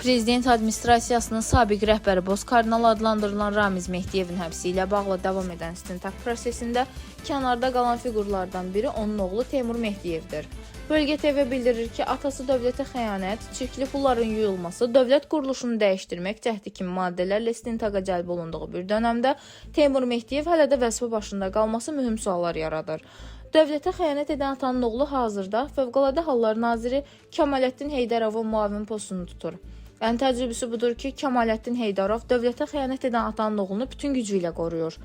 Prezident Administrasiyasının sabiq rəhbəri Boz kardinal adlandırılan Ramiz Mehdiyevin həbsi ilə bağlı davam edən istintaq prosesində kənarda qalan fiqurlardan biri onun oğlu Teymur Mehdiyevdir. Bölgə TV bildirir ki, atası dövlətə xəyanət, çirkli pulların yuyulması, dövlət quruluşunu dəyişdirmək cəhdi kimi maddələrlə istintaqa cəlb olunduğu bir dönəmdə Teymur Mehdiyev hələ də vəzifə başında qalması mühüm suallar yaradır. Dövlətə xəyanət edən atanın oğlu hazırda Fövqəladə Hallar Naziri Kəmaləddin Heydarovun müavin postunu tutur. Ən təcrübəsi budur ki, Kəmaləddin Heydarov dövlətə xəyanət edən atanın oğlunu bütün gücü ilə qoruyur.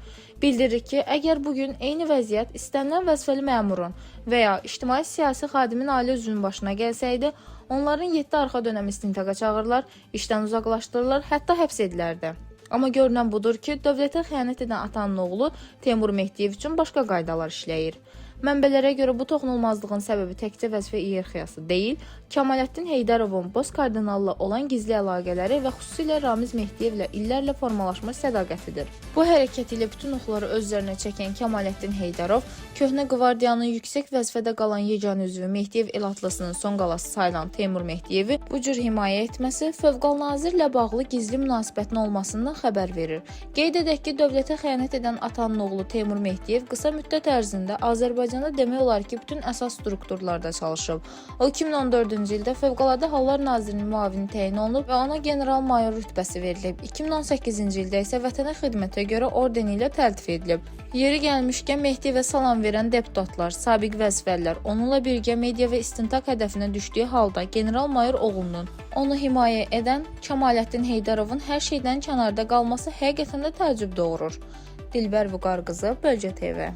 Bildirir ki, əgər bugün eyni vəziyyət istənilən vəzifəli məmurun və ya ictimai-siyasi xadimin ailə üzvünün başına gəlsəydi, onların 7 arxa dönəm istintaqa çağırırlar, işdən uzaqlaşdırırlar, hətta həbs edilərdi. Amma görünən budur ki, dövlətə xəyanət edən atanın oğlu Teymur Mehdiyev üçün başqa qaydalar işləyir. Mənbələrə görə bu toxunulmazlığın səbəbi təkcə vəzifə iyerarxiyası deyil, Kəmaləddin Heydarovun Boz kardinalla olan gizli əlaqələri və xüsusilə Ramiz Mehdiyevlə illərlə formalaşmış sədaqətidir. Bu hərəkət ilə bütün oxları özlərinə çəkən Kəmaləddin Heydarov, köhnə qvardiyanın yüksək vəzifədə qalan yeganə üzvü Mehdiyev el atlısının son qalası sayılan Teymur Mehdiyevi bu cür himayə etməsi Fövqəladə Nazirlə bağlı gizli münasibətin olmasından xəbər verir. Qeyd edək ki, dövlətə xəyanət edən atanın oğlu Teymur Mehdiyev qısa müddət ərzində Azərbaycanda demək olar ki, bütün əsas strukturlarda çalışıb. O 2014-cü ildə Fövqəladə Hallar Nazirinin müavini təyin olunub və ona general-mayor rütbəsi verilib. 2018-ci ildə isə vətənə xidmətə görə ordeni ilə təltif edilib. Yeri gəlmişkən Mehdiyevə salam verən deputatlar, sabiq vəzifəlilər onunla birgə media və istintaq hədəfinə düşdüyü halda general-mayor oğlunun onu himayə edən Kəmaləddin Heydarovun hər şeydən kənarda qalması həqiqətən də təəccüb doğurur. Dilbər Vüqar qızı, Bölgə TV.